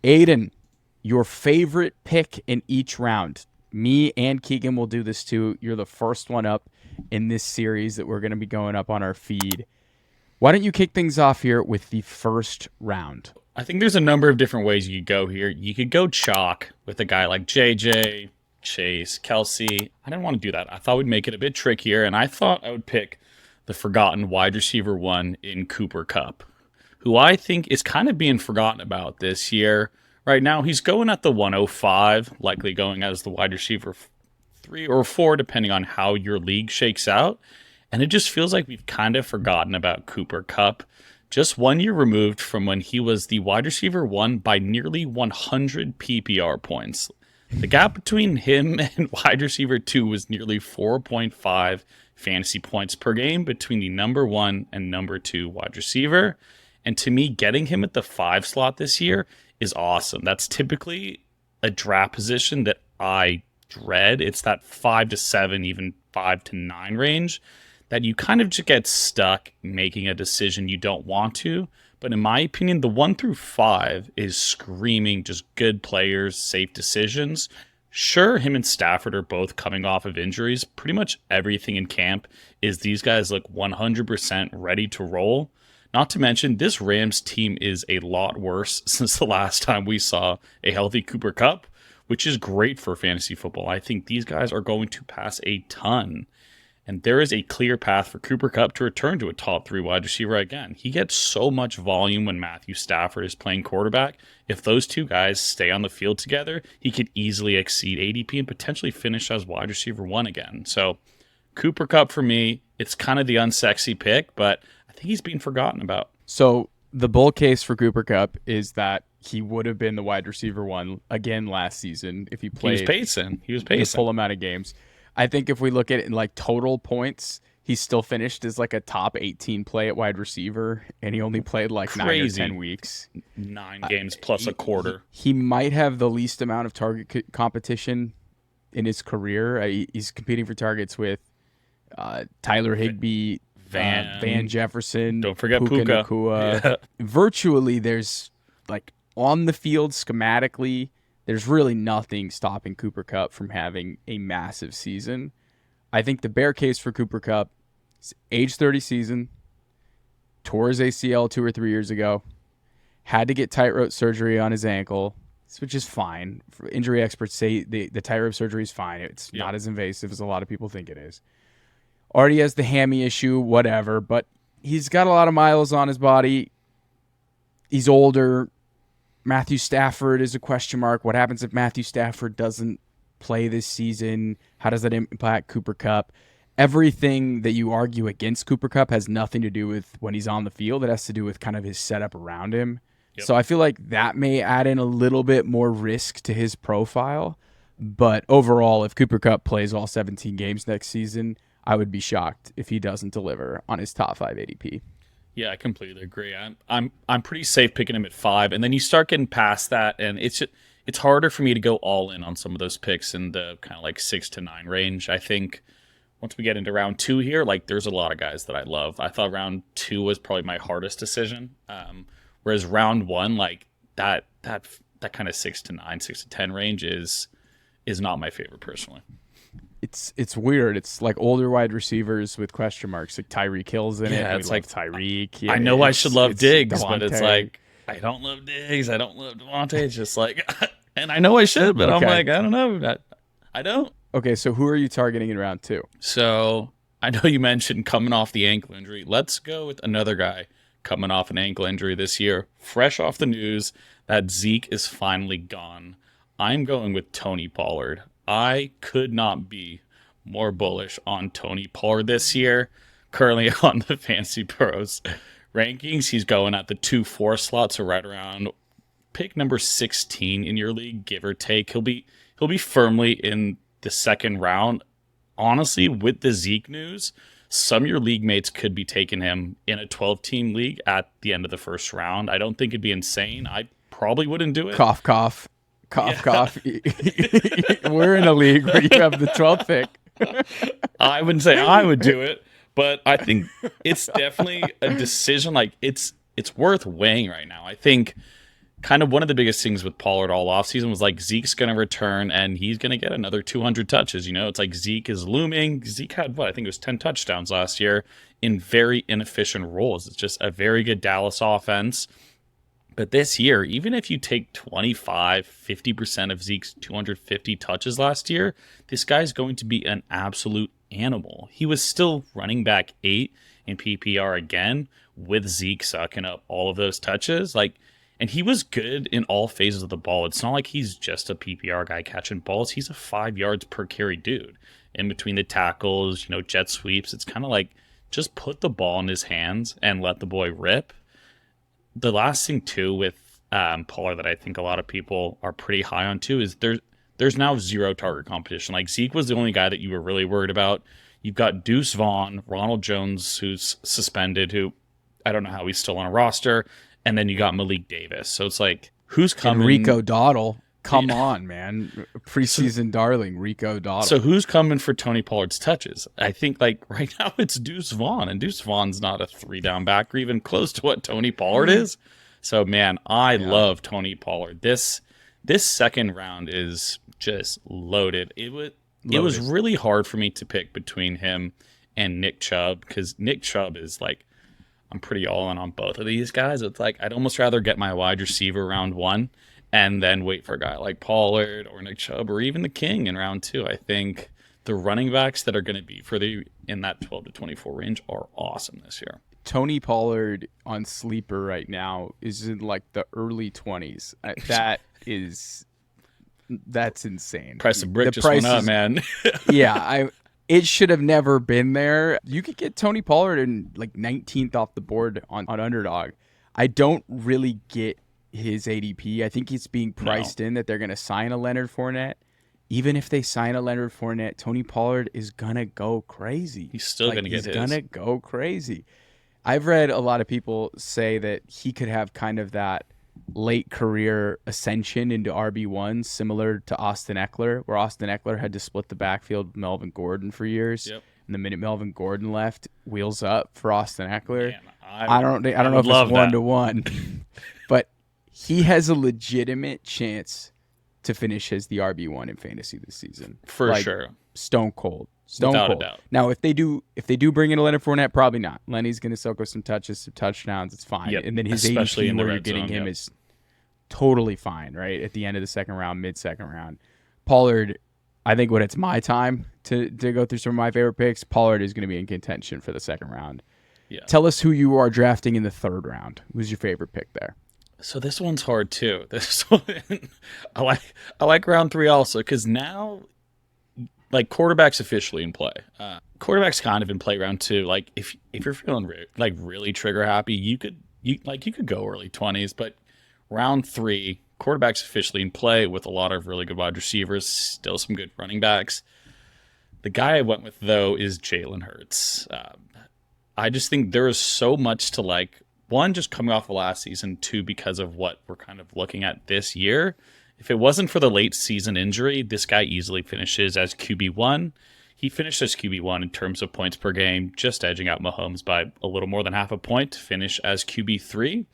Aidan, your favorite pick in each round. Me and Keegan will do this too. You're the first one up in this series that we're going to be going up on our feed. Why don't you kick things off here with the first round? I think there's a number of different ways you could go here. You could go chalk with a guy like JJ, Chase, Kelsey. I didn't want to do that. I thought we'd make it a bit trickier, and I thought I would pick the forgotten wide receiver one in Cooper Kupp, who I think is kind of being forgotten about this year. Right now, he's going at the 105, likely going as the wide receiver 3 or 4, depending on how your league shakes out. And it just feels like we've kind of forgotten about Cooper Kupp. Just 1 year removed from when he was the wide receiver 1 by nearly 100 PPR points. The gap between him and wide receiver 2 was nearly 4.5 fantasy points per game between the number 1 and number 2 wide receiver. And to me, getting him at the 5 slot this year is awesome. That's typically a draft position that I dread. It's that 5 to 7, even 5 to 9 range that you kind of just get stuck making a decision you don't want to. But in my opinion, the 1 through 5 is screaming just good players, safe decisions. Sure, him and Stafford are both coming off of injuries. Pretty much everything in camp is these guys look 100% ready to roll. Not to mention, this Rams team is a lot worse since the last time we saw a healthy Cooper Kupp, which is great for fantasy football. I think these guys are going to pass a ton. And there is a clear path for Cooper Kupp to return to a top 3 wide receiver again. He gets so much volume when Matthew Stafford is playing quarterback. If those two guys stay on the field together, he could easily exceed ADP and potentially finish as wide receiver 1 again. So Cooper Kupp for me, it's kind of the unsexy pick, but I think he's being forgotten about. So the bull case for Cooper Kupp is that he would have been the wide receiver 1 again last season if he played. He was pacing. The full amount of games. I think if we look at it in like total points, he still finished as like a top 18 play at wide receiver, and he only played like Crazy. 9 or 10 weeks. 9 games plus a quarter. He might have the least amount of target competition in his career. He's competing for targets with Tyler Higbee, Van Jefferson. Don't forget Puka. Nacua. Yeah. Virtually, there's like on the field schematically, there's really nothing stopping Cooper Kupp from having a massive season. I think the bear case for Cooper Kupp is age 30 season, tore his ACL 2 or 3 years ago, had to get tightrope surgery on his ankle, which is fine. Injury experts say the tightrope surgery is fine. It's not as invasive as a lot of people think it is. Already has the hammy issue, whatever, but he's got a lot of miles on his body. He's older. Matthew Stafford is a question mark. What happens if Matthew Stafford doesn't play this season? How does that impact Cooper Kupp? Everything that you argue against Cooper Kupp has nothing to do with when he's on the field. It has to do with kind of his setup around him. Yep. So I feel like that may add in a little bit more risk to his profile. But overall, if Cooper Kupp plays all 17 games next season, I would be shocked if he doesn't deliver on his top 5 ADP. Yeah, I completely agree. I'm pretty safe picking him at 5, and then you start getting past that, and it's harder for me to go all in on some of those picks in the kind of like 6 to 9 range. I think once we get into round 2 here, like there's a lot of guys that I love. I thought round 2 was probably my hardest decision, whereas round 1, like that kind of 6 to 9, 6 to 10 range is not my favorite personally. It's weird. It's like older wide receivers with question marks. Like Tyreek Hill's in it. It's like Tyreek. Yeah, I know I should love Diggs, but it's like I don't love Diggs. I don't love Devontae. It's just like, and I know I should, but okay. I'm like, I don't know. I don't. Okay, so who are you targeting in round 2? So I know you mentioned coming off the ankle injury. Let's go with another guy coming off an ankle injury this year, fresh off the news that Zeke is finally gone. I'm going with Tony Pollard. I could not be more bullish on Tony Pollard this year. Currently on the Fantasy Pros rankings, he's going at the 2-4 slot, so right around pick number 16 in your league, give or take. He'll be firmly in the second round. Honestly, with the Zeke news, some of your league mates could be taking him in a 12-team league at the end of the first round. I don't think it'd be insane. I probably wouldn't do it. Cough, cough. Cough, cough. We're in a league where you have the 12th pick. I wouldn't say I would do it, but I think it's definitely a decision. Like it's worth weighing right now. I think kind of one of the biggest things with Pollard all offseason was like Zeke's going to return and he's going to get another 200 touches. It's like Zeke is looming. Zeke had what? I think it was 10 touchdowns last year in very inefficient roles. It's just a very good Dallas offense. But this year, even if you take 50% of Zeke's 250 touches last year, this guy's going to be an absolute animal. He was still running back 8 in PPR again with Zeke sucking up all of those touches. And he was good in all phases of the ball. It's not like he's just a PPR guy catching balls. He's a 5 yards per carry dude. In between the tackles, jet sweeps. It's kind of like just put the ball in his hands and let the boy rip. The last thing, too, with Pollard that I think a lot of people are pretty high on, too, is there's now zero target competition. Like, Zeke was the only guy that you were really worried about. You've got Deuce Vaughn, Ronald Jones, who's suspended, who I don't know how he's still on a roster, and then you got Malik Davis. So it's like, who's coming? And Rico Dowdle. Come on, man. Preseason darling, Rico Dowdle. So who's coming for Tony Pollard's touches? I think right now it's Deuce Vaughn, and Deuce Vaughn's not a 3-down back or even close to what Tony Pollard is. So man, I love Tony Pollard. This second round is just loaded. It was really hard for me to pick between him and Nick Chubb, because Nick Chubb is I'm pretty all in on both of these guys. It's like I'd almost rather get my wide receiver round 1 and then wait for a guy like Pollard or Nick Chubb or even the King in round 2. I think the running backs that are going to be in that 12 to 24 range are awesome this year. Tony Pollard on Sleeper right now is in the early 20s. That's insane. Price of brick just went up, man. Yeah, it should have never been there. You could get Tony Pollard in 19th off the board on Underdog. I don't really get his ADP. I think he's being priced in that they're going to sign a Leonard Fournette. Even if they sign a Leonard Fournette, Tony Pollard is going to go crazy. He's still going to get his. He's going to go crazy. I've read a lot of people say that he could have kind of that late career ascension into RB1, similar to Austin Eckler, where Austin Eckler had to split the backfield with Melvin Gordon for years. Yep. And the minute Melvin Gordon left, wheels up for Austin Eckler. Man, I don't know if it's 1-to-1, but he has a legitimate chance to finish as the RB1 in fantasy this season. For sure. Stone cold. Without a doubt. Now, if they do bring in a Leonard Fournette, probably not. Lenny's going to soak up some touches, some touchdowns. It's fine. Yep. And then his ADP where you're getting him is totally fine, right? At the end of the second round, mid-second round. Pollard, I think when it's my time to go through some of my favorite picks, Pollard is going to be in contention for the second round. Yeah. Tell us who you are drafting in the third round. Who's your favorite pick there? So this one's hard too. This one, I like round 3 also, because now quarterback's officially in play. Quarterback's kind of in play round 2. If you're feeling really trigger happy, you could go early 20s, but round 3, quarterback's officially in play with a lot of really good wide receivers, still some good running backs. The guy I went with though is Jalen Hurts. I just think there is so much to like. 1, just coming off of last season. 2, because of what we're kind of looking at this year. If it wasn't for the late season injury, this guy easily finishes as QB1. He finished as QB1 in terms of points per game, just edging out Mahomes by a little more than half a point to finish as QB3.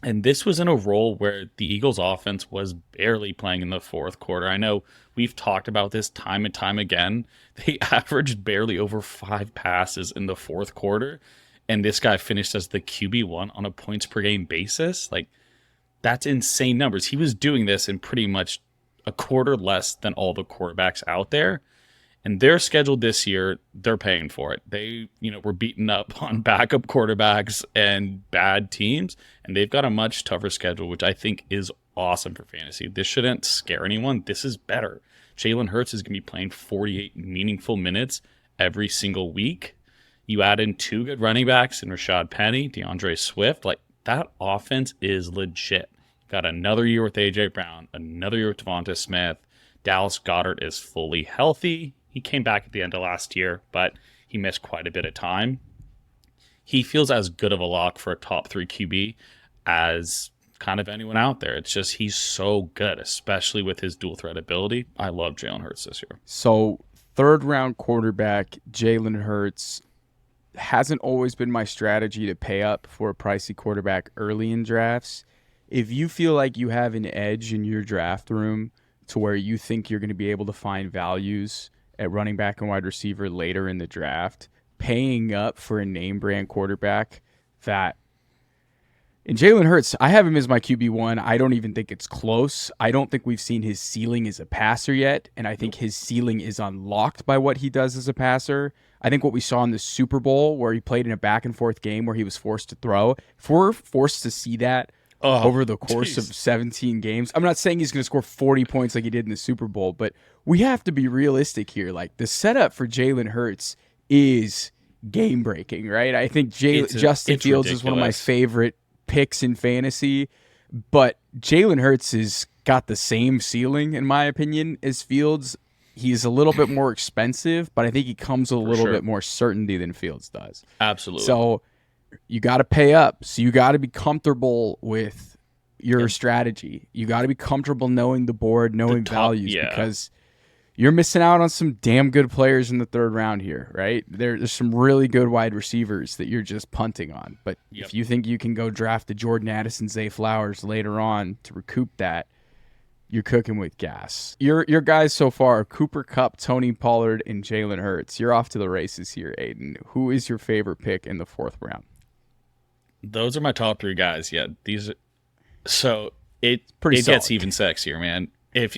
And this was in a role where the Eagles offense was barely playing in the fourth quarter. I know we've talked about this time and time again. They averaged barely over 5 passes in the fourth quarter. And this guy finished as the QB1 on a points per game basis. That's insane numbers. He was doing this in pretty much a quarter less than all the quarterbacks out there. And they're scheduled this year. They're paying for it. They, were beaten up on backup quarterbacks and bad teams. And they've got a much tougher schedule, which I think is awesome for fantasy. This shouldn't scare anyone. This is better. Jalen Hurts is going to be playing 48 meaningful minutes every single week. You add in 2 good running backs in Rashad Penny, DeAndre Swift. That offense is legit. Got another year with A.J. Brown, another year with Devonta Smith. Dallas Goedert is fully healthy. He came back at the end of last year, but he missed quite a bit of time. He feels as good of a lock for a top 3 QB as kind of anyone out there. It's just he's so good, especially with his dual threat ability. I love Jalen Hurts this year. So, third round quarterback, Jalen Hurts. Hasn't always been my strategy to pay up for a pricey quarterback early in drafts. if you feel like you have an edge in your draft room to where you think you're going to be able to find values at running back and wide receiver later in the draft, paying up for a name brand quarterback that and Jalen Hurts, I have him as my QB1. I don't even think it's close. I don't think we've seen his ceiling as a passer yet, and I think his ceiling is unlocked by what he does as a passer. I think what we saw in the Super Bowl, where he played in a back-and-forth game where he was forced to throw, if we're forced to see that over the course of 17 games, I'm not saying he's going to score 40 points like he did in the Super Bowl, but we have to be realistic here. Like, the setup for Jalen Hurts is game-breaking, right? I think Justin Fields is one of my favorite picks in fantasy, but Jalen Hurts has got the same ceiling, in my opinion, as Fields. He's a little bit more expensive, but I think he comes with a little bit more certainty than Fields does. Absolutely. So you got to pay up. So you got to be comfortable with your strategy. You got to be comfortable knowing the board, knowing values, because you're missing out on some damn good players in the third round here, right? There's some really good wide receivers that you're just punting on. But if you think you can go draft the Jordan Addison, Zay Flowers later on to recoup that, you're cooking with gas. Your guys so far are Cooper Kupp, Tony Pollard, and Jalen Hurts. You're off to the races here, Aidan. Who is your favorite pick in the fourth round? Those are my top three guys. Yeah, so it pretty gets even sexier, man. If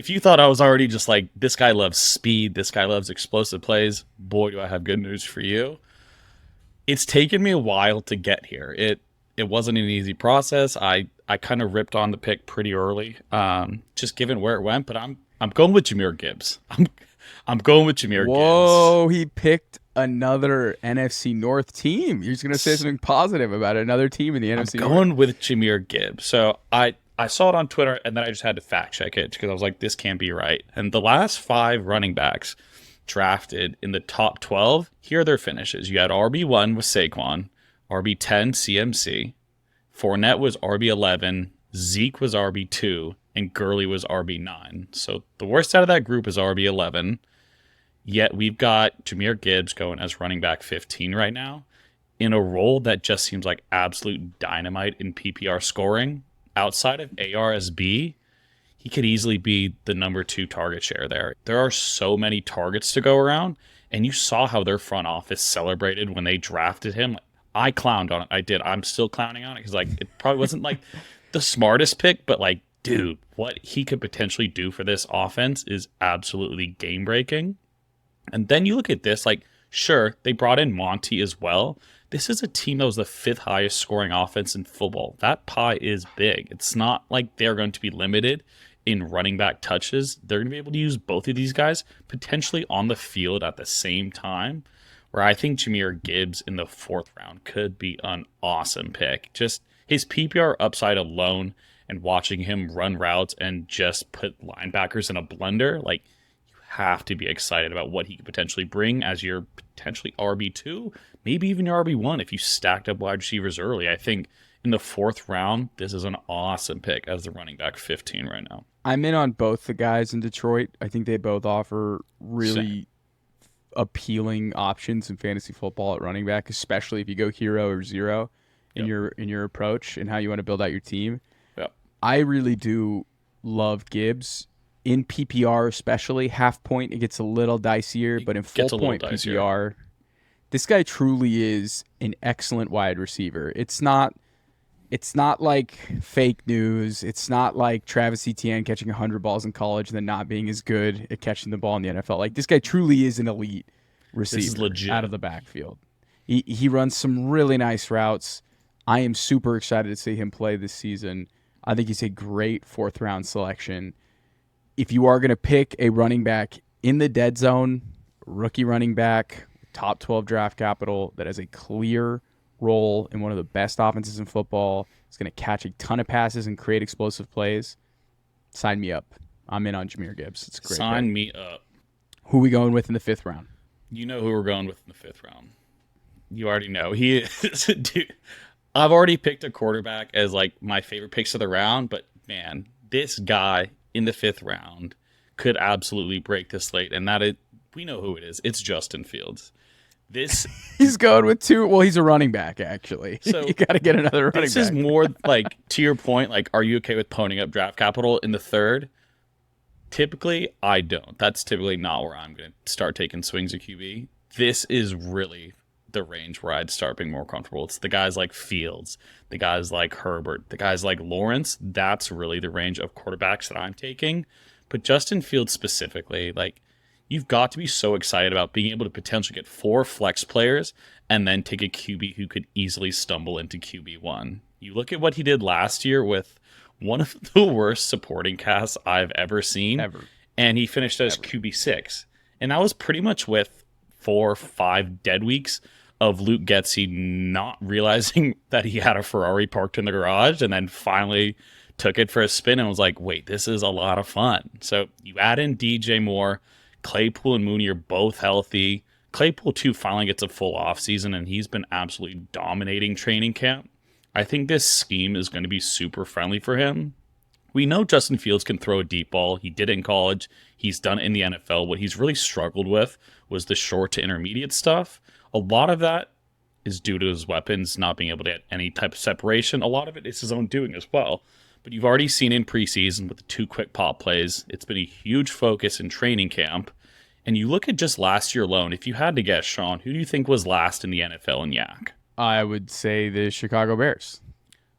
you thought I was already just like, this guy loves speed, this guy loves explosive plays, boy, do I have good news for you. It's taken me a while to get here. It wasn't an easy process. I kind of ripped on the pick pretty early, just given where it went. But I'm going with Jahmyr Gibbs. I'm going with Jahmyr Gibbs. Whoa, he picked another NFC North team. You're just going to say something positive about another team in the NFC North? I'm going with Jahmyr Gibbs. So I saw it on Twitter, and then I just had to fact check it because I was like, this can't be right. And the last 5 running backs drafted in the top 12, here are their finishes. You had RB1 with Saquon, RB10 CMC, Fournette was RB11, Zeke was RB2, and Gurley was RB9. So the worst out of that group is RB11. Yet we've got Jahmyr Gibbs going as running back 15 right now in a role that just seems like absolute dynamite in PPR scoring. Outside of ARSB, he could easily be the number 2 target share there. There are so many targets to go around, and you saw how their front office celebrated when they drafted him. I clowned on it. I did. I'm still clowning on it because it probably wasn't the smartest pick, but dude, what he could potentially do for this offense is absolutely game breaking. And then you look at this, sure, they brought in Monty as well. This is a team that was the 5th highest scoring offense in football. That pie is big. It's not like they're going to be limited in running back touches. They're going to be able to use both of these guys potentially on the field at the same time, where I think Jahmyr Gibbs in the 4th round could be an awesome pick. Just his PPR upside alone and watching him run routes and just put linebackers in a blender, you have to be excited about what he could potentially bring as your potentially RB2, maybe even your RB1 if you stacked up wide receivers early. I think in the 4th round, this is an awesome pick as the running back 15 right now. I'm in on both the guys in Detroit. I think they both offer really appealing options in fantasy football at running back, especially if you go hero or zero in your approach and how you want to build out your team. Yep. I really do love Gibbs. In PPR especially, half point, it gets a little dicier, but in full point PPR, this guy truly is an excellent wide receiver. It's not like fake news. It's not like Travis Etienne catching 100 balls in college and then not being as good at catching the ball in the NFL. This guy truly is an elite receiver out of the backfield. He runs some really nice routes. I am super excited to see him play this season. I think he's a great 4th round selection. If you are going to pick a running back in the dead zone, rookie running back, top 12 draft capital that has a clear role in one of the best offenses in football, is going to catch a ton of passes and create explosive plays, sign me up. I'm in on Jahmyr Gibbs. It's a great. Sign me up. Who are we going with in the 5th round? You know who we're going with in the 5th round. You already know. He is, dude. I've already picked a quarterback as my favorite picks of the round, but man, this guy in the 5th round could absolutely break this slate, and we know who it is. It's Justin Fields. This He's going with two. Well, he's a running back, actually. So you got to get another running back. this is more like, to your point, like, are you okay with ponying up draft capital in the third? Typically, I don't. That's typically not where I'm going to start taking swings at QB. This is really the range where I'd start being more comfortable. It's the guys like Fields, the guys like Herbert, the guys like Lawrence. That's really the range of quarterbacks that I'm taking. But Justin Fields specifically, like, you've got to be so excited about being able to potentially get 4 flex players and then take a QB who could easily stumble into QB1. You look at what he did last year with one of the worst supporting casts I've ever seen. Ever. And he finished as QB6. And that was pretty much with 4 or 5 dead weeks of Luke Getsy not realizing that he had a Ferrari parked in the garage, and then finally took it for a spin and was like, wait, this is a lot of fun. So you add in DJ Moore, Claypool and Mooney are both healthy. Claypool, too, finally gets a full offseason, and he's been absolutely dominating training camp. I think this scheme is going to be super friendly for him. We know Justin Fields can throw a deep ball. He did it in college. He's done it in the NFL. What he's really struggled with was the short to intermediate stuff. A lot of that is due to his weapons not being able to get any type of separation. A lot of it is his own doing as well. But you've already seen in preseason with the 2 quick pop plays, it's been a huge focus in training camp. And you look at just last year alone, if you had to guess, Shaun, who do you think was last in the NFL in Yak? I would say the Chicago Bears.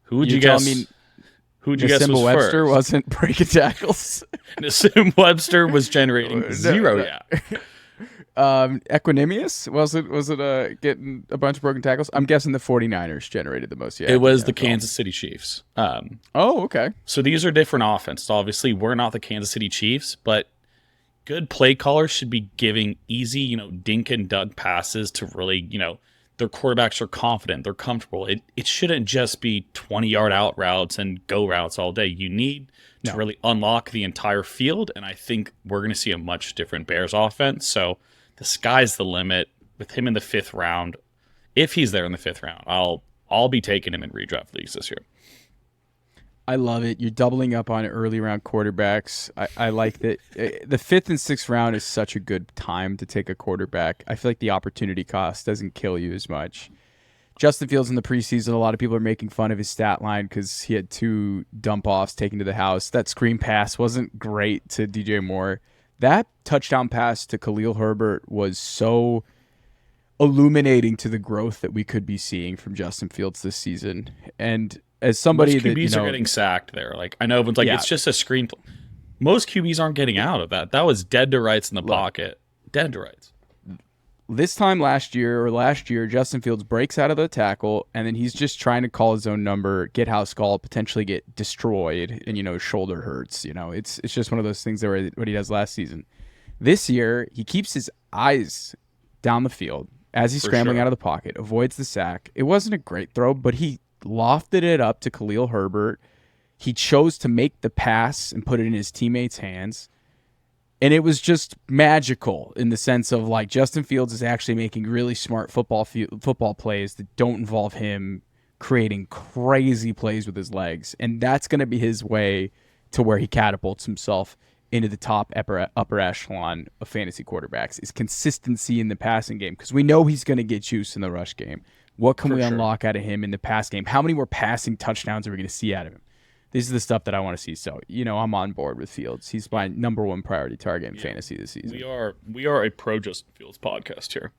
Who would you guess? Who would you guess was Webster first? wasn't breaking tackles. Nassim Webster was generating 0 Yak. Equanimous? Was it getting a bunch of broken tackles? I'm guessing the 49ers generated the most. It was the Kansas City Chiefs. Oh, okay. So these are different offenses. Obviously, we're not the Kansas City Chiefs, but good play callers should be giving easy, dink and dunk passes to really, their quarterbacks are confident, they're comfortable. It shouldn't just be 20-yard out routes and go routes all day. You need to really unlock the entire field, and I think we're going to see a much different Bears offense. So the sky's the limit with him in the 5th round. If he's there in the 5th round, I'll be taking him in redraft leagues this year. I love it. You're doubling up on early round quarterbacks. I like that. The 5th and 6th round is such a good time to take a quarterback. I feel like the opportunity cost doesn't kill you as much. Justin Fields in the preseason, a lot of people are making fun of his stat line because he had 2 dump-offs taken to the house. That screen pass wasn't great to DJ Moore. That touchdown pass to Khalil Herbert was so illuminating to the growth that we could be seeing from Justin Fields this season. And as somebody most that QBs are getting sacked there. Like, I know everyone's like, it's just a screen. Most QBs aren't getting out of that. That was dead to rights in the pocket. Dead to rights. This time last year, Justin Fields breaks out of the tackle, and then he's just trying to call his own number, get house call, potentially get destroyed, and, shoulder hurts. It's just one of those things that what he does last season. This year, he keeps his eyes down the field as he's scrambling out of the pocket, avoids the sack. It wasn't a great throw, but he lofted it up to Khalil Herbert. He chose to make the pass and put it in his teammates' hands. And it was just magical in the sense of, like, Justin Fields is actually making really smart football plays that don't involve him creating crazy plays with his legs. And that's going to be his way to where he catapults himself into the top upper echelon of fantasy quarterbacks, is consistency in the passing game. Because we know he's going to get juice in the rush game. What can we unlock out of him in the pass game? How many more passing touchdowns are we going to see out of him? This is the stuff that I want to see. So, I'm on board with Fields. He's my number 1 priority target in fantasy this season. We are a pro Justin Fields podcast here.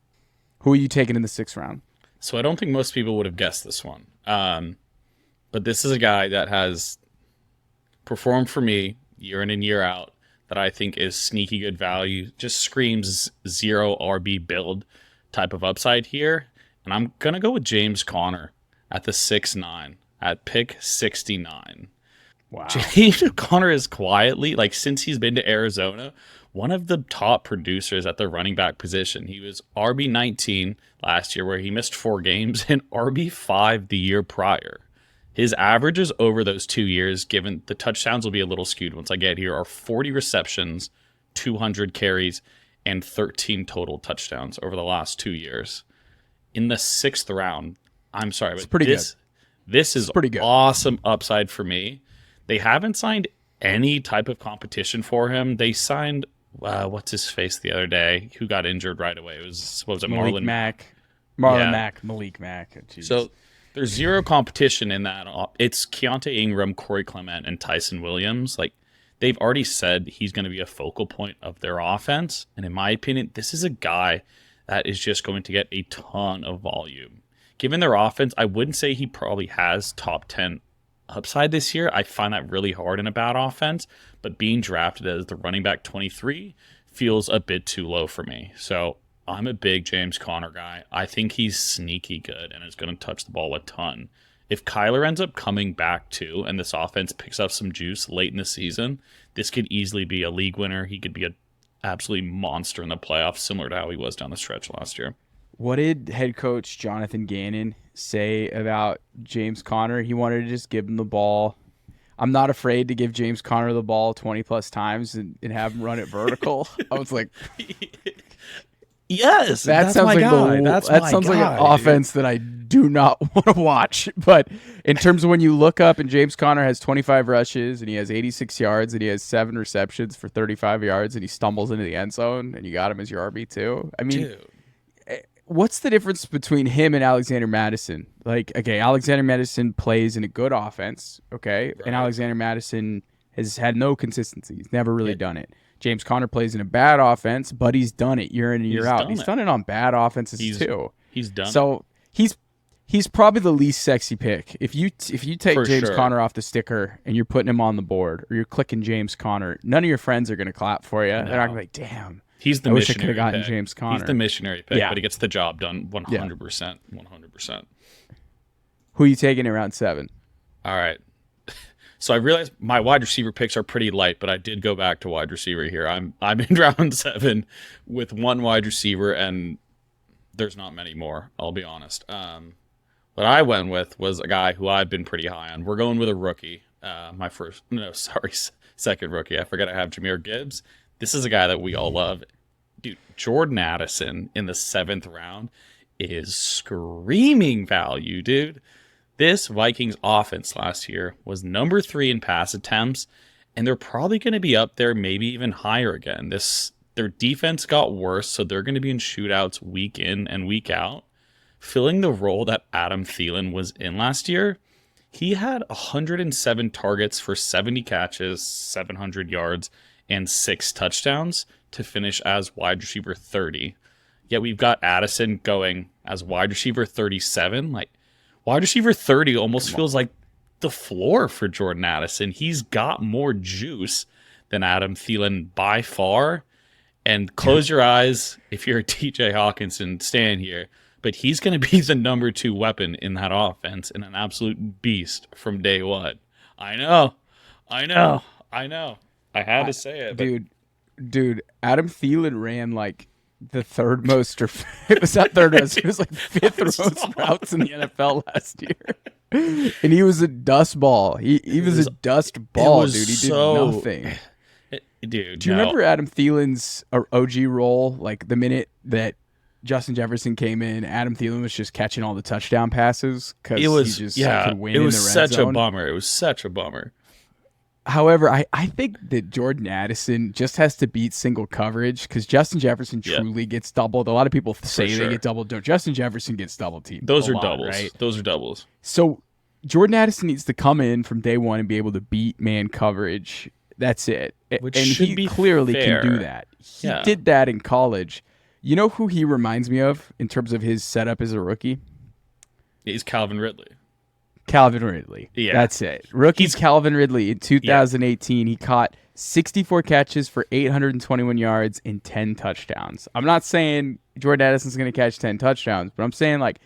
Who are you taking in the 6th round? So I don't think most people would have guessed this one. But this is a guy that has performed for me year in and year out that I think is sneaky good value. Just screams 0 RB build type of upside here. And I'm going to go with James Conner at the 6'9", at pick 69. Wow. James Conner is quietly, since he's been to Arizona, one of the top producers at the running back position. He was RB19 last year, where he missed 4 games, and RB5 the year prior. His averages over those 2 years, given the touchdowns will be a little skewed once I get here, are 40 receptions, 200 carries, and 13 total touchdowns over the last 2 years. In the 6th round, I'm sorry, but this is pretty good. Awesome upside for me. They haven't signed any type of competition for him. They signed what's his face the other day who got injured right away? It was, what was it, Malik Marlon Mack. Yeah. Malik Mack. Oh, jeez. So there's zero competition in that. It's Keontae Ingram, Corey Clement, and Tyson Williams. Like, they've already said he's going to be a focal point of their offense. And in my opinion, this is a guy that is just going to get a ton of volume. Given their offense, I wouldn't say he probably has top 10 upside this year. I find that really hard in a bad offense. But being drafted as the running back 23 feels a bit too low for me. So I'm a big James Conner guy. I think he's sneaky good and is going to touch the ball a ton. If Kyler ends up coming back too, and this offense picks up some juice late in the season, this could easily be a league winner. He could be an absolutely monster in the playoffs, similar to how he was down the stretch last year. What did head coach Jonathan Gannon say about James Conner? He wanted to just give him the ball. I'm not afraid to give James Conner the ball 20 plus times and have him run it vertical. I was like, yes, that sounds like an offense that I do not want to watch. But in terms of when you look up and James Conner has 25 rushes and he has 86 yards and he has 7 receptions for 35 yards and he stumbles into the end zone and you got him as your RB2. I mean, what's the difference between him and Alexander Mattison? Like, okay, Alexander Mattison plays in a good offense, okay? Right. And Alexander Mattison has had no consistency. He's never really done it. James Conner plays in a bad offense, but he's done it year in and year out. He's done it on bad offenses too. He's done it. So he's probably the least sexy pick. If you take James Conner off the sticker and you're putting him on the board or you're clicking James Conner, none of your friends are going to clap for you. No. They're not going to be like, damn. He's the I wish I missionary could have gotten pick. James Conner. He's the missionary pick, but he gets the job done 100%. 100%. Who are you taking in round 7? All right. So I realized my wide receiver picks are pretty light, but I did go back to wide receiver here. I'm in round 7 with one wide receiver, and there's not many more, I'll be honest. What I went with was a guy who I've been pretty high on. We're going with a rookie. Second rookie. I forgot I have Jahmyr Gibbs. This is a guy that we all love. Dude, Jordan Addison in the 7th round is screaming value, dude. This Vikings offense last year was number 3 in pass attempts, and they're probably going to be up there, maybe even higher again. Their defense got worse, so they're going to be in shootouts week in and week out. Filling the role that Adam Thielen was in last year, he had 107 targets for 70 catches, 700 yards, and 6 touchdowns to finish as wide receiver 30. Yet we've got Addison going as wide receiver 37. Like, wide receiver 30 almost feels like the floor for Jordan Addison. He's got more juice than Adam Thielen by far. And close your eyes if you're a TJ Hawkinson stan here. But he's going to be the number 2 weapon in that offense and an absolute beast from day one. I know. I had to say it. Dude, Adam Thielen ran like the third most, or it was not third most, it was like 5th most routes in the NFL last year. And he was a dust ball. He was a dust ball, dude. He did nothing. Dude, do you remember Adam Thielen's OG role? Like the minute that Justin Jefferson came in, Adam Thielen was just catching all the touchdown passes because he just could win in the red zone. It was such a bummer. However, I think that Jordan Addison just has to beat single coverage because Justin Jefferson truly gets doubled. A lot of people say they get doubled. No, Justin Jefferson gets double teamed. Those are doubles. Right? Those are doubles. So Jordan Addison needs to come in from day one and be able to beat man coverage. That's it. Which and he clearly can do that. He did that in college. You know who he reminds me of in terms of his setup as a rookie? He's Calvin Ridley. Calvin Ridley. Yeah. That's it. Rookie's Calvin Ridley in 2018. He caught 64 catches for 821 yards and 10 touchdowns. I'm not saying Jordan Addison's going to catch 10 touchdowns, but I'm saying like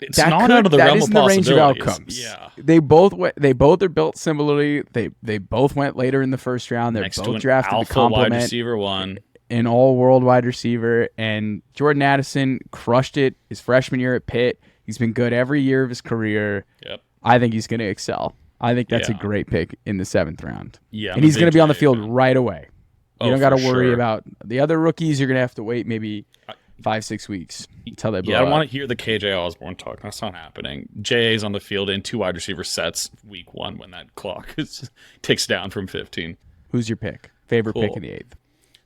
it's not out of the realm of possibilities. Range of outcomes. Yeah. They both are built similarly. They both went later in the first round. They're both drafted to complement wide receiver 1. An all-world wide receiver, and Jordan Addison crushed it his freshman year at Pitt. He's been good every year of his career. Yep. I think he's going to excel. I think that's a great pick in the 7th round. Yeah, and he's going to be on the field right away. You don't got to worry about the other rookies. You're going to have to wait maybe 5-6 weeks until they blow I don't want to hear the KJ Osborne talk. That's not happening. JA's on the field in 2 wide receiver sets week 1 when that clock ticks down from 15. Who's your pick? Favorite pick in the 8th?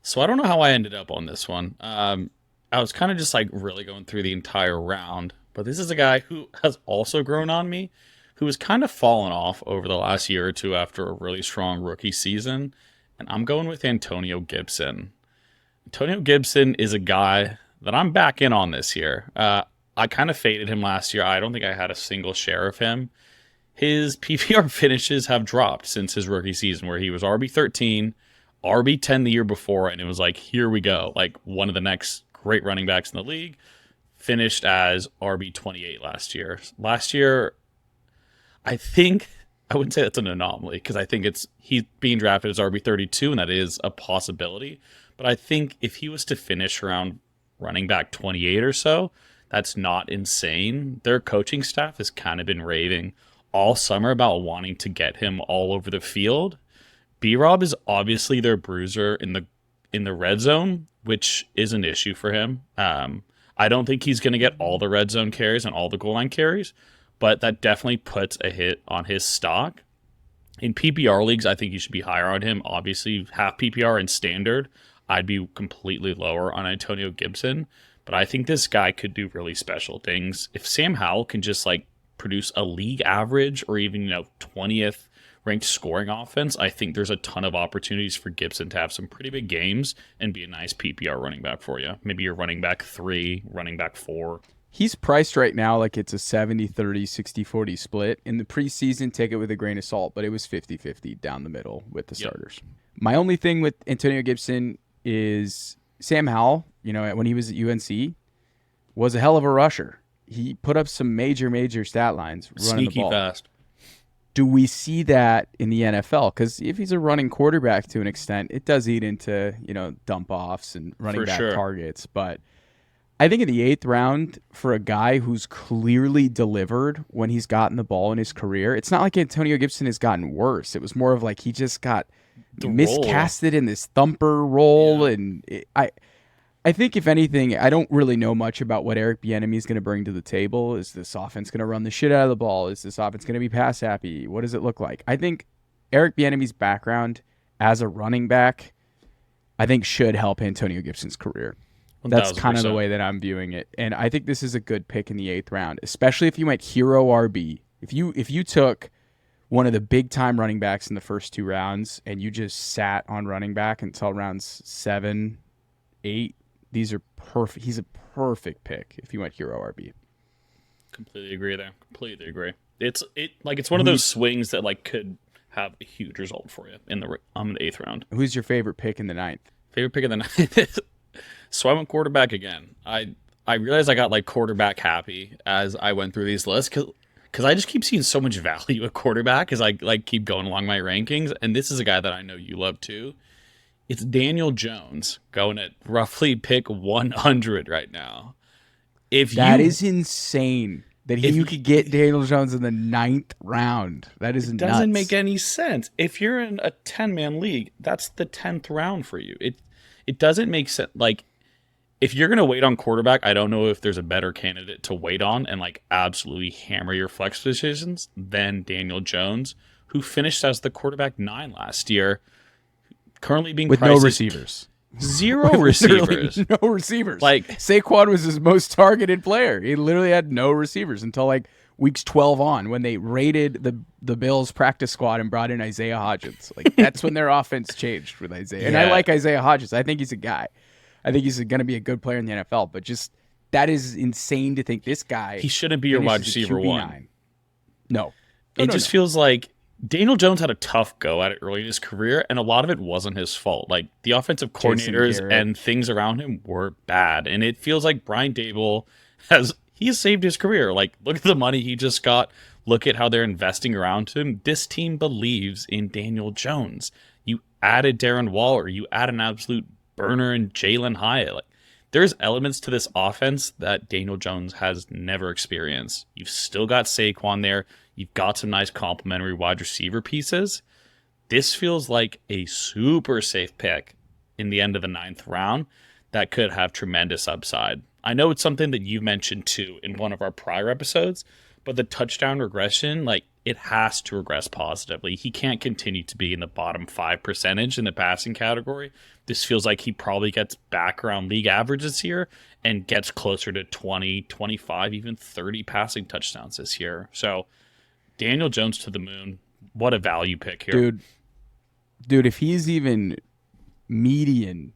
So I don't know how I ended up on this one. I was kind of just like really going through the entire round, but this is a guy who has also grown on me, who has kind of fallen off over the last year or two after a really strong rookie season, and I'm going with Antonio Gibson. Antonio Gibson is a guy that I'm back in on this year. I kind of faded him last year. I don't think I had a single share of him. His PPR finishes have dropped since his rookie season, where he was RB13, RB10 the year before, and it was like, here we go. Like one of the next great running backs in the league, finished as RB28 last year. Last year, I think, I wouldn't say that's an anomaly, because I think he's being drafted as RB32, and that is a possibility. But I think if he was to finish around running back 28 or so, that's not insane. Their coaching staff has kind of been raving all summer about wanting to get him all over the field. B-Rob is obviously their bruiser in the red zone, which is an issue for him. I don't think he's going to get all the red zone carries and all the goal line carries, but that definitely puts a hit on his stock. In PPR leagues, I think you should be higher on him. Obviously, half PPR and standard, I'd be completely lower on Antonio Gibson. But I think this guy could do really special things. If Sam Howell can just like produce a league average or even 20th ranked scoring offense, I think there's a ton of opportunities for Gibson to have some pretty big games and be a nice PPR running back for you. Maybe you're running back 3, running back 4. He's priced right now like it's a 70-30, 60-40 split. In the preseason, take it with a grain of salt, but it was 50-50 down the middle with the starters. My only thing with Antonio Gibson is Sam Howell, when he was at UNC, was a hell of a rusher. He put up some major stat lines running the ball. Sneaky fast. Do we see that in the NFL? Because if he's a running quarterback to an extent, it does eat into, dump offs and running back targets. But I think in the 8th round, for a guy who's clearly delivered when he's gotten the ball in his career, it's not like Antonio Gibson has gotten worse. It was more of like he just got miscasted in this thumper role. Yeah. And I think, if anything, I don't really know much about what Eric Bieniemy is going to bring to the table. Is this offense going to run the shit out of the ball? Is this offense going to be pass happy? What does it look like? I think Eric Bieniemy's background as a running back, I think, should help Antonio Gibson's career. 1000%. That's kind of the way that I'm viewing it. And I think this is a good pick in the 8th round, especially if you went hero RB. If you took one of the big-time running backs in the first 2 rounds and you just sat on running back until rounds 7, 8, these are perfect. He's a perfect pick if you went hero RB. Completely agree there. Completely agree. It's one of those swings that like could have a huge result for you in the 8th round. Who's your favorite pick in the 9th? Favorite pick in the 9th? So I went quarterback again. I realized I got like quarterback happy as I went through these lists because I just keep seeing so much value at quarterback as I like keep going along my rankings. And this is a guy that I know you love too. It's Daniel Jones going at roughly pick 100 right now. That is insane that you could get Daniel Jones in the 9th round. That is nuts. It doesn't make any sense. If you're in a 10-man league, that's the 10th round for you. It doesn't make sense. Like, if you're going to wait on quarterback, I don't know if there's a better candidate to wait on and like absolutely hammer your flex decisions than Daniel Jones, who finished as the quarterback 9 last year. Currently being with no receivers. 0 receivers. No receivers. Like Saquon was his most targeted player. He literally had no receivers until like weeks 12 on when they raided the Bills practice squad and brought in Isaiah Hodgins. Like that's when their offense changed with Isaiah. And I like Isaiah Hodgins. I think he's a guy. I think he's going to be a good player in the NFL. But just that is insane to think this guy. He shouldn't be your wide receiver 1. No. It just feels like Daniel Jones had a tough go at it early in his career, and a lot of it wasn't his fault. Like, the offensive coordinators and things around him were bad, and it feels like Brian Daboll has saved his career. Like, look at the money he just got. Look at how they're investing around him. This team believes in Daniel Jones. You added Darren Waller. You add an absolute burner in Jalen Hyatt. Like, there's elements to this offense that Daniel Jones has never experienced. You've still got Saquon there. You've got some nice complementary wide receiver pieces. This feels like a super safe pick in the end of the 9th round that could have tremendous upside. I know it's something that you mentioned too in one of our prior episodes, but the touchdown regression, like it has to regress positively. He can't continue to be in the bottom 5% in the passing category. This feels like he probably gets back around league averages here and gets closer to 20, 25, even 30 passing touchdowns this year. So Daniel Jones to the moon. What a value pick here. Dude, if he's even median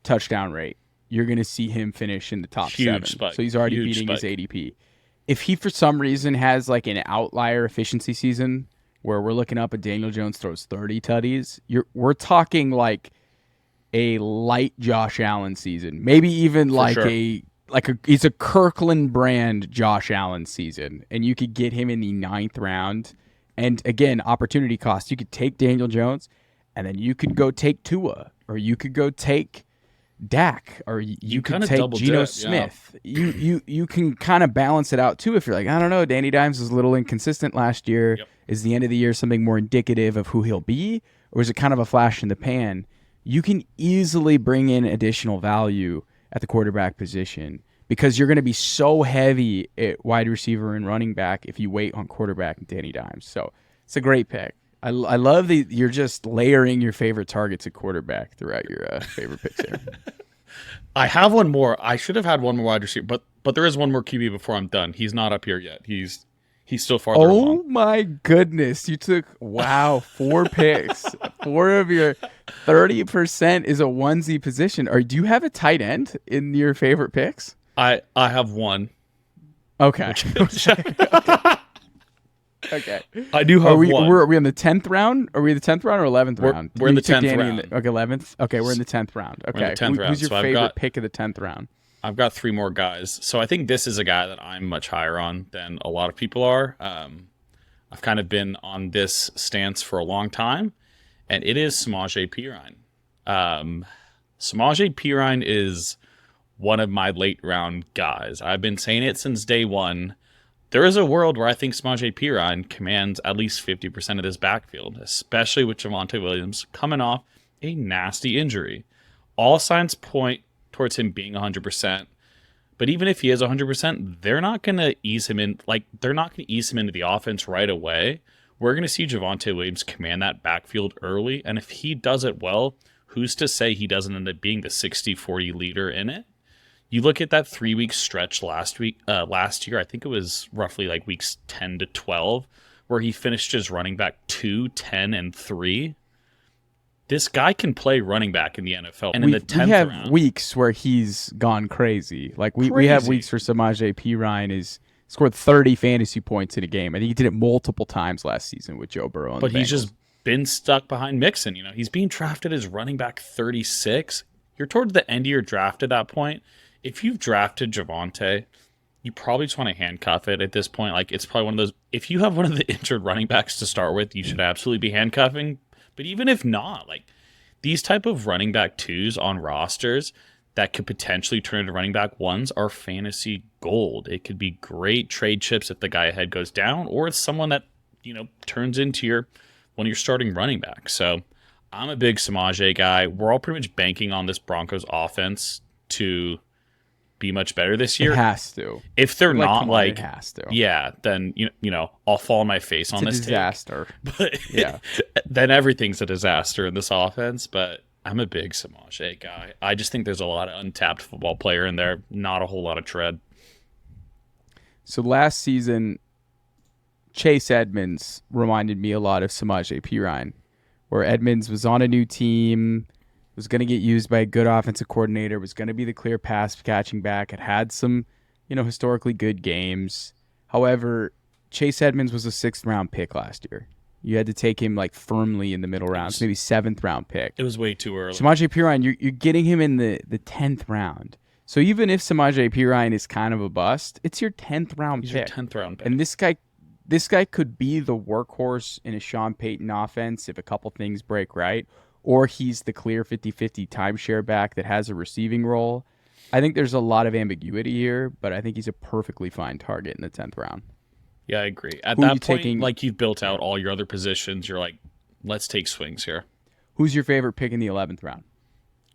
touchdown rate, you're going to see him finish in the top 7. Spike. So he's already beating his ADP. If he, for some reason, has like an outlier efficiency season where we're looking up and Daniel Jones throws 30 tutties, we're talking like a light Josh Allen season. Maybe even he's a Kirkland brand Josh Allen season. And you could get him in the 9th round. And again, opportunity cost. You could take Daniel Jones and then you could go take Tua, or you could go take Dak, or you could take Geno Smith. Yeah. You can kind of balance it out too if you're like, I don't know, Danny Dimes was a little inconsistent last year. Yep. Is the end of the year something more indicative of who he'll be, or is it kind of a flash in the pan? You can easily bring in additional value at the quarterback position because you're going to be so heavy at wide receiver and running back if you wait on quarterback and Danny Dimes. So it's a great pick. I love that you're just layering your favorite targets at quarterback throughout your favorite picks here. I have one more. I should have had one more wide receiver, but there is one more QB before I'm done. He's not up here yet. He's still farther along. Oh my goodness. You took 4 picks. 4 of your 30% is a onesie position. Or do you have a tight end in your favorite picks? I have one. Okay. Okay. I do have one. Are we in the 10th round? Are we in the 10th round or 11th round? We're in the 10th round. Okay, 11th. Okay, we're in the 10th round. Okay. We're in the 10th round. Who's your favorite pick of the 10th round? I've got 3 more guys. So I think this is a guy that I'm much higher on than a lot of people are. I've kind of been on this stance for a long time, and it is Semaje Perine. Semaje Perine is one of my late round guys. I've been saying it since day one. There is a world where I think Semaje Perine commands at least 50% of this backfield, especially with Javonte Williams coming off a nasty injury. All signs point towards him being 100%. But even if he is 100%, they're not going to ease him in. They're not going to ease him into the offense right away. We're going to see Javonte Williams command that backfield early. And if he does it well, who's to say he doesn't end up being the 60-40 leader in it? You look at that 3-week stretch last year, I think it was roughly like weeks 10 to 12, where he finished as running back 2, 10, and 3. This guy can play running back in the NFL. And in the 10th round, we have weeks where he's gone crazy. Like we have weeks where Semaje Perine is scored 30 fantasy points in a game. I think he did it multiple times last season with Joe Burrow. But he's just been stuck behind Mixon. He's being drafted as running back 36. You're towards the end of your draft at that point. If you've drafted Javonte, you probably just want to handcuff it at this point. Like, it's probably one of those, if you have one of the injured running backs to start with, you should absolutely be handcuffing. But even if not, like, these type of running back 2s on rosters that could potentially turn into running back 1s are fantasy gold. It could be great trade chips if the guy ahead goes down, or it's someone that, turns into one of your starting running backs. So I'm a big Semaje guy. We're all pretty much banking on this Broncos offense to be much better this year. It has to. If they're not it has to. Yeah, then I'll fall on my face on this disaster. But yeah, then everything's a disaster in this offense. But I'm a big Semaje guy. I just think there's a lot of untapped football player in there. Not a whole lot of tread. So last season, Chase Edmonds reminded me a lot of Semaje Perine, where Edmonds was on a new team, was going to get used by a good offensive coordinator, was going to be the clear pass catching back, had some, historically good games. However, Chase Edmonds was a 6th round pick last year. You had to take him firmly in the middle rounds, maybe 7th round pick. It was way too early. Semaje Perine, you're getting him in the 10th round. So even if Semaje Perine is kind of a bust, it's your 10th round pick. Your 10th round pick. And this guy could be the workhorse in a Sean Payton offense if a couple things break right. Or he's the clear 50-50 timeshare back that has a receiving role. I think there's a lot of ambiguity here, but I think he's a perfectly fine target in the 10th round. Yeah, I agree. At that point, you've built out all your other positions. You're like, let's take swings here. Who's your favorite pick in the 11th round?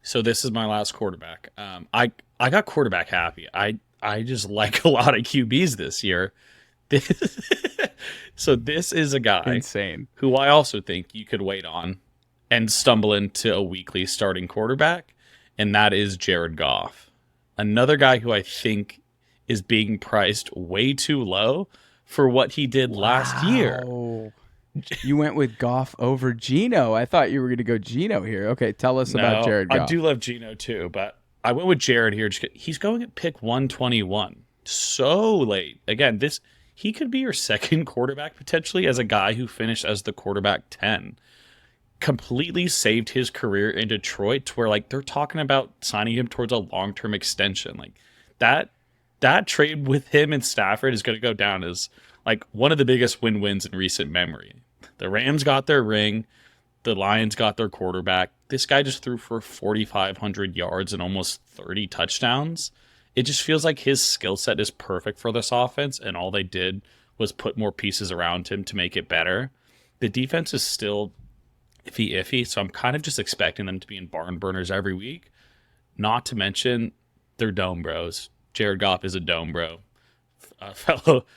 So this is my last quarterback. I got quarterback happy. I just like a lot of QBs this year. So this is a guy Insane. who I also think you could wait on and stumble into a weekly starting quarterback, and that is Jared Goff. Another guy who I think is being priced way too low for what he did last year. Wow. You went with Goff over Geno. I thought you were going to go Geno here. Okay, tell us about Jared Goff. I do love Geno too, but I went with Jared here. He's going at pick 121. So late. Again, he could be your second quarterback potentially as a guy who finished as the quarterback 10. Completely saved his career in Detroit to where like they're talking about signing him towards a long-term extension. Like that trade with him and Stafford is going to go down as like one of the biggest win-wins in recent memory. The Rams got their ring. The Lions got their quarterback. This guy just threw for 4,500 yards and almost 30 touchdowns. It just feels like his skill set is perfect for this offense, and all they did was put more pieces around him to make it better. The defense is still iffy, so I'm kind of just expecting them to be in barn burners every week. Not to mention, they're dome bros. Jared Goff is a dome bro, a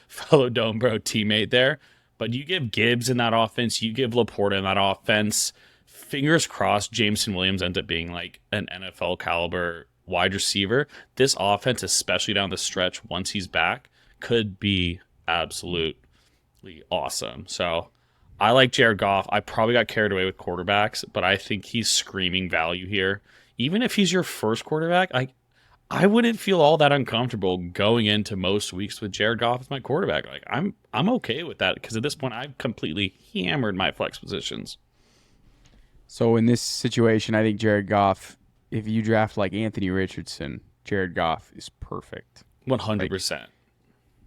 fellow dome bro teammate there. But you give Gibbs in that offense, you give Laporta in that offense. Fingers crossed, Jameson Williams ends up being like an NFL caliber wide receiver. This offense, especially down the stretch, once he's back, could be absolutely awesome. So I like Jared Goff. I probably got carried away with quarterbacks, but I think he's screaming value here. Even if he's your first quarterback, I wouldn't feel all that uncomfortable going into most weeks with Jared Goff as my quarterback. Like I'm okay with that because at this point I've completely hammered my flex positions. So in this situation, I think Jared Goff, if you draft like Anthony Richardson, Jared Goff is perfect. 100%.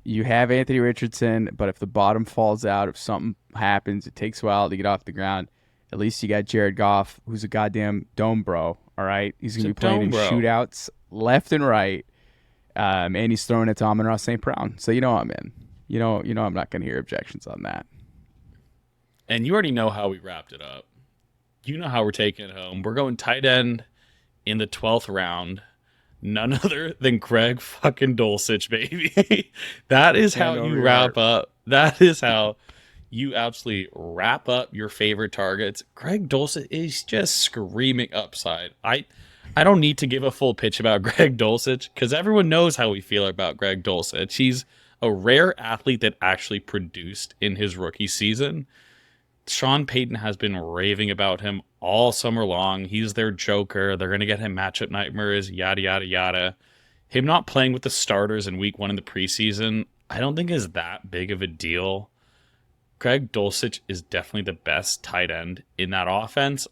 You have Anthony Richardson, but if the bottom falls out, if something happens, it takes a while to get off the ground. At least you got Jared Goff, who's a goddamn dome bro. All right, he's gonna be playing in shootouts left and right, and he's throwing it to Amon-Ra St. Brown. So you know I'm in. You know I'm not gonna hear objections on that. And you already know how we wrapped it up. You know how we're taking it home. We're going tight end in the 12th round. None other than Greg fucking Dulcich, baby. That is how you wrap up. That is how you absolutely wrap up your favorite targets. Greg Dulcich is just screaming upside. I don't need to give a full pitch about Greg Dulcich because everyone knows how we feel about Greg Dulcich. He's a rare athlete that actually produced in his rookie season. Sean Payton has been raving about him all summer long. He's their joker. They're going to get him matchup nightmares, yada, yada, yada. Him not playing with the starters in week 1 in the preseason, I don't think is that big of a deal. Greg Dulcich is definitely the best tight end in that offense.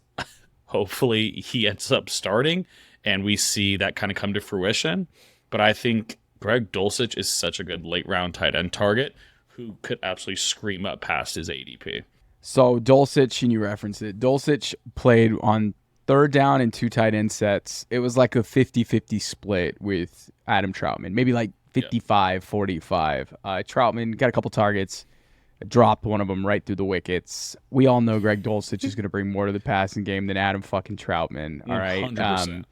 Hopefully he ends up starting and we see that kind of come to fruition. But I think Greg Dulcich is such a good late round tight end target who could absolutely scream up past his ADP. So Dulcich, and you referenced it, Dulcich played on third down and 2 tight end sets. It was like a 50-50 split with Adam Troutman, maybe like 55-45. Troutman got a couple targets, dropped one of them right through the wickets. We all know Greg Dulcich is going to bring more to the passing game than Adam fucking Troutman. All right. 100%.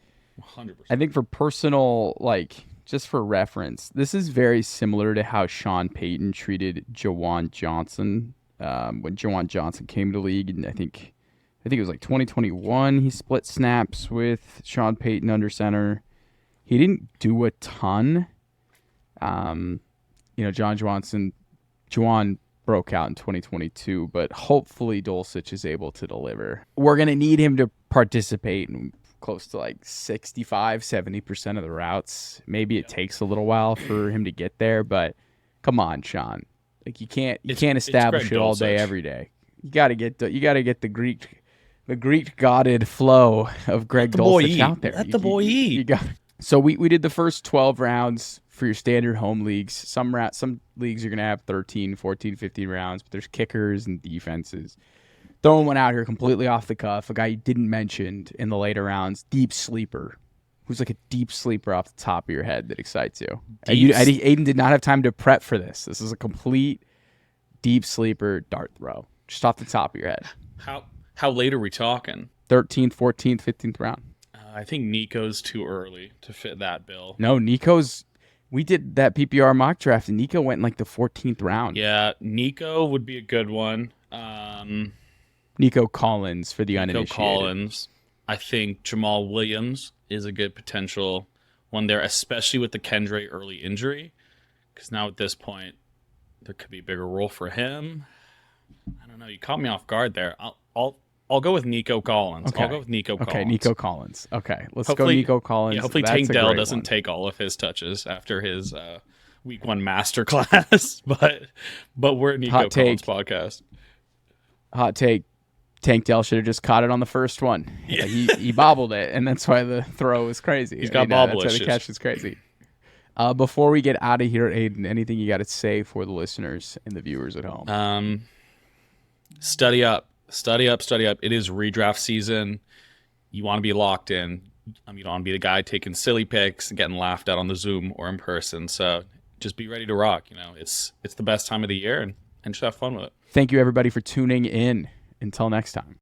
I think for personal, just for reference, this is very similar to how Sean Payton treated Jawan Johnson when Jawan Johnson came to the league. And I think it was like 2021. He split snaps with Sean Payton under center. He didn't do a ton. Jawan broke out in 2022, but hopefully Dulcich is able to deliver. We're going to need him to participate in close to like 65-70% of the routes. Maybe it takes a little while for him to get there, but come on, Sean. Like you can't establish it all day every day. You got to get the Greek godded flow of Greg Dulcich out there. Let the boy eat. So we did the first 12 rounds for your standard home leagues. Some leagues are going to have 13, 14, 15 rounds, but there's kickers and defenses. Throwing one out here completely off the cuff, a guy you didn't mention in the later rounds, deep sleeper, who's like a deep sleeper off the top of your head that excites you. Aidan did not have time to prep for this. This is a complete deep sleeper dart throw, just off the top of your head. How late are we talking? 13th, 14th, 15th round. I think Nico's too early to fit that bill. No, Nico's We did that PPR mock draft, and Nico went in like the 14th round. Yeah, Nico would be a good one. Nico Collins for the Nico uninitiated. Collins. I think Jamal Williams is a good potential one there, especially with the Kendre early injury. Because now at this point, there could be a bigger role for him. I don't know. You caught me off guard there. I'll go with Nico Collins. Okay. I'll go with Nico Collins. Okay, Nico Collins. Okay, let's go Nico Collins. Yeah, hopefully That's Tank a Dell great doesn't one. take all of his touches after his week 1 masterclass. but we're a Nico Collins podcast. Hot take. Tank Dell should have just caught it on the first one. Yeah. He bobbled it, and that's why the throw is crazy. He's got bobble That's why the catch is crazy. Before we get out of here, Aidan, anything you got to say for the listeners and the viewers at home? Study up. Study up. It is redraft season. You want to be locked in. You don't want to be the guy taking silly picks and getting laughed at on the Zoom or in person. So just be ready to rock. It's the best time of the year, and just have fun with it. Thank you, everybody, for tuning in. Until next time.